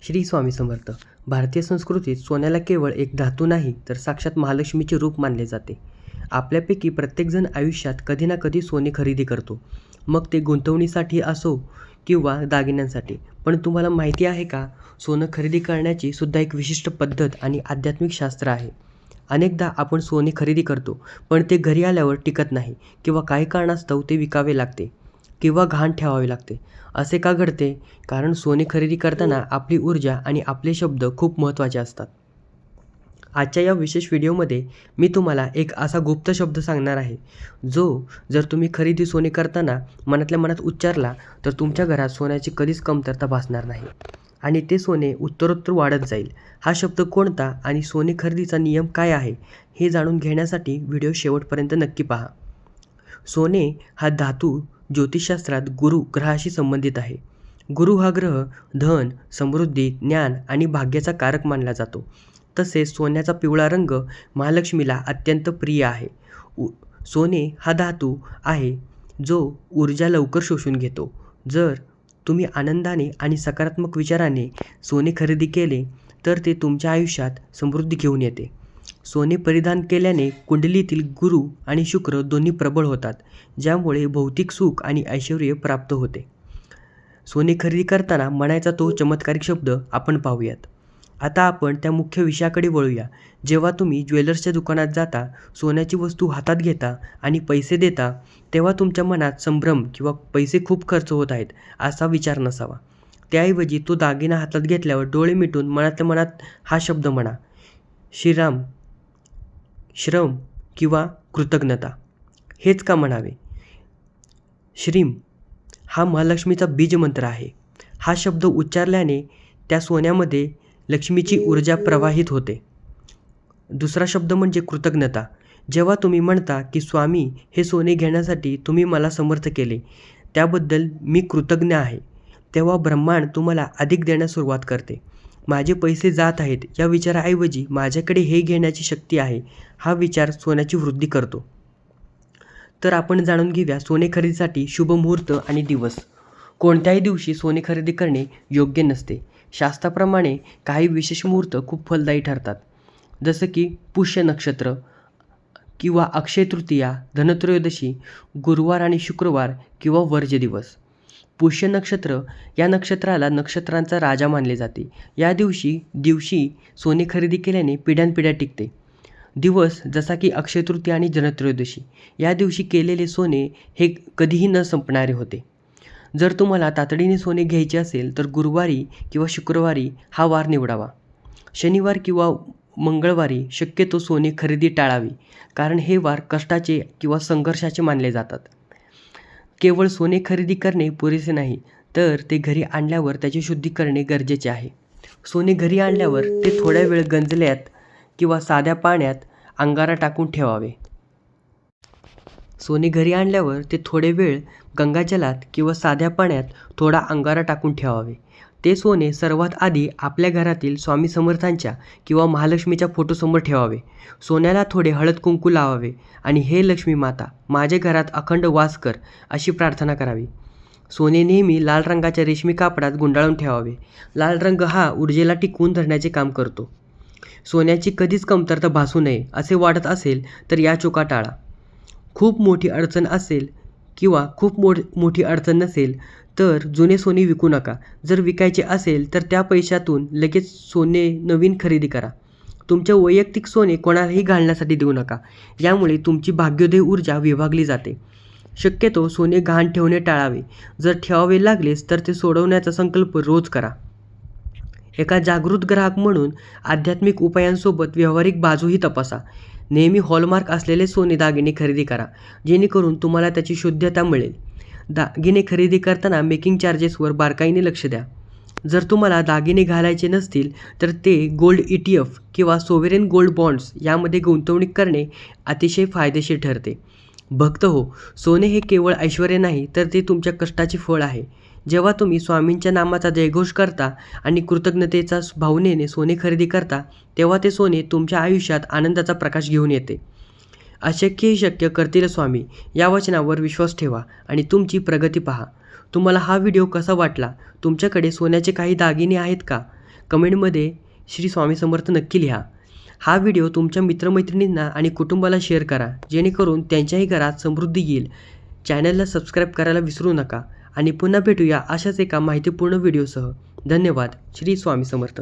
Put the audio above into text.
श्री स्वामी समर्थ. भारतीय संस्कृतीत सोन्याला केवळ एक धातू नाही तर साक्षात महालक्ष्मीचे रूप मानले जाते. आपल्यापैकी प्रत्येकजण आयुष्यात कधी ना कधी सोने खरेदी करतो, मग ते गुंतवणुकीसाठी असो किंवा दागिन्यांसाठी. पण तुम्हाला माहिती आहे का, सोनं खरेदी करण्याची सुद्धा एक विशिष्ट पद्धत आणि आध्यात्मिक शास्त्र आहे. अनेकदा आपण सोने खरेदी करतो, पण ते घरी आल्यावर टिकत नाही किंवा काही कारणास्तव ते विकावे लागते किंवा गहाण ठेवावे लागते. असे का घडते? कारण सोने खरेदी करताना आपली ऊर्जा आणि आपले शब्द खूप महत्त्वाचे असतात. आजच्या या विशेष व्हिडिओमध्ये मी तुम्हाला एक असा गुप्त शब्द सांगणार आहे, जो जर तुम्ही खरेदी सोने करताना मनातल्या मनात उच्चारला तर तुमच्या घरात सोन्याची कधीच कमतरता भासणार नाही आणि ते सोने उत्तरोत्तर वाढत जाईल. हा शब्द कोणता आणि सोने खरेदीचा नियम काय आहे हे जाणून घेण्यासाठी व्हिडिओ शेवटपर्यंत नक्की पहा. सोने हा धातू ज्योतिषशास्त्रात गुरु ग्रहाशी संबंधित आहे. गुरु हा ग्रह धन, समृद्धी, ज्ञान आणि भाग्याचा कारक मानला जातो. तसेच सोन्याचा पिवळा रंग महालक्ष्मीला अत्यंत प्रिय आहे. सोने हा धातू आहे जो ऊर्जा लवकर शोषून घेतो. जर तुम्ही आनंदाने आणि सकारात्मक विचाराने सोने खरेदी केले तर ते तुमच्या आयुष्यात समृद्धी घेऊन येते. सोने परिधान केल्याने कुंडलीतील गुरु आणि शुक्र दोन्ही प्रबळ होतात, ज्यामुळे भौतिक सुख आणि ऐश्वर्य प्राप्त होते. सोने खरेदी करताना म्हणायचा तो चमत्कारिक शब्द आपण पाहूयात. आता आपण त्या मुख्य विषयाकडे वळूया. जेव्हा तुम्ही ज्वेलर्सच्या दुकानात जाता, सोन्याची वस्तू हातात घेता आणि पैसे देता, तेव्हा तुमच्या मनात संभ्रम किंवा पैसे खूप खर्च होत आहेत असा विचार नसावा. त्याऐवजी तो दागिना हातात घेतल्यावर डोळे मिटून मनातल्या मनात हा शब्द म्हणा: श्रीराम, श्रम किंवा कृतज्ञता. हेच का म्हणावे? श्रीम हा महालक्ष्मीचा बीजमंत्र आहे. हा शब्द उच्चारल्याने त्या सोन्यामध्ये लक्ष्मीची ऊर्जा प्रवाहित होते. दुसरा शब्द म्हणजे कृतज्ञता. जेव्हा तुम्ही म्हणता की स्वामी, हे सोने घेण्यासाठी तुम्ही मला समर्थ केले, त्याबद्दल मी कृतज्ञ आहे, तेव्हा ब्रह्मांड तुम्हाला अधिक देण्यास सुरुवात करते. माझे पैसे जात आहेत या विचाराऐवजी माझ्याकडे हे घेण्याची शक्ती आहे हा विचार सोन्याची वृद्धी करतो. तर आपण जाणून घेऊया सोने खरेदीसाठी शुभ मुहूर्त आणि दिवस. कोणत्याही दिवशी सोने खरेदी करणे योग्य नसते. शास्त्राप्रमाणे काही विशेष मुहूर्त खूप फलदायी ठरतात, जसं की पुष्य नक्षत्र किंवा अक्षय तृतीया, धनत्रयोदशी, गुरुवार आणि शुक्रवार किंवा वर्ज्य दिवस. पुष्य नक्षत्र या नक्षत्राला नक्षत्रांचा राजा मानले जाते. या दिवशी सोने खरेदी केल्याने पिढ्यानपिढ्या टिकते. दिवस जसा की अक्षय तृतीया आणि धनत्रयोदशी या दिवशी केलेले सोने हे कधीही न संपणारे होते. जर तुम्हाला तातडीने सोने घ्यायचे असेल तर गुरुवारी किंवा शुक्रवारी हा वार निवडावा. शनिवार किंवा मंगळवारी शक्यतो सोने खरेदी टाळावी, कारण हे वार कष्टाचे किंवा संघर्षाचे मानले जातात. केवळ सोने खरेदी करणे पुरेसे नाही, तर ते घरी आणल्यावर त्याची शुद्धी करणे गरजेचे आहे. सोने घरी आणल्यावर ते थोड्या वेळ गंजल्यात किंवा साध्या पाण्यात अंगारा टाकून ठेवावे. सोने घरी आणल्यावर ते थोडे वेळ गंगाजलात किंवा साध्या पाण्यात थोडा अंगारा टाकून ठेवावे. ते सोने सर्वात आधी आपल्या घरातील स्वामी समर्थांच्या किंवा महालक्ष्मीच्या फोटोसमोर ठेवावे. सोन्याला थोडे हळद कुंकू लावावे आणि हे लक्ष्मी माता, माझ्या घरात अखंड वास कर अशी प्रार्थना करावी. सोने नेहमी लाल रंगाच्या रेशमी कापडात गुंडाळून ठेवावे. लाल रंग हा ऊर्जेला टिकवून धरण्याचे काम करतो. सोन्याची कधीच कमतरता भासू नये असे वाटत असेल तर या चुका टाळा. खूप मोठी अडचण असेल किंवा खूप मोठी अडचण नसेल तर जुने सोने विकू नका. जर विकायचे असेल तर त्या पैशातून लगेच सोने नवीन खरेदी करा. तुमचे वैयक्तिक सोने कोणालाही घालण्यासाठी देऊ नका. यामुळे तुमची भाग्योदय ऊर्जा विभागली जाते. शक्यतो सोने गहाण ठेवणे टाळावे. जर ठेवावे लागलेच तर ते सोडवण्याचा संकल्प रोज करा. एका जागृत ग्राहक म्हणून आध्यात्मिक उपायांसोबत व्यावहारिक बाजूही तपासा. नेहमी हॉलमार्क असलेले सोने दागिने खरेदी करा, जेणेकरून तुम्हाला त्याची शुद्धता मिळेल. दागिने खरेदी करताना मेकिंग चार्जेसवर बारकाईने लक्ष द्या. जर तुम्हाला दागिने घालायचे नसतील तर ते गोल्ड ETF किंवा सोव्हरेन गोल्ड बॉन्ड्स यामध्ये गुंतवणूक करणे अतिशय फायदेशीर ठरते. भक्त हो, सोने हे केवळ ऐश्वर्य नाही तर ते तुमच्या कष्टाचे फळ आहे. जेव्हा तुम्ही स्वामींच्या नामाचा जयघोष करता आणि कृतज्ञतेच्या भावनेने सोने खरेदी करता, तेव्हा ते सोने तुमच्या आयुष्यात आनंदाचा प्रकाश घेऊन येते. अशक्य ही शक्य करतील स्वामी या वचनावर विश्वास ठेवा आणि तुमची प्रगती पहा. तुम्हाला हा व्हिडिओ कसा वाटला? तुमच्याकडे सोन्याचे काही दागिने आहेत का? कमेंटमध्ये श्री स्वामी समर्थ नक्की लिहा. हा व्हिडिओ तुमच्या मित्रमैत्रिणींना आणि कुटुंबाला शेअर करा, जेणेकरून त्यांच्याही घरात समृद्धी येईल. चॅनलला सबस्क्राईब करायला विसरू नका आणि पुन्हा भेटूया अशाच एका माहितीपूर्ण व्हिडिओसह. धन्यवाद. श्री स्वामी समर्थ.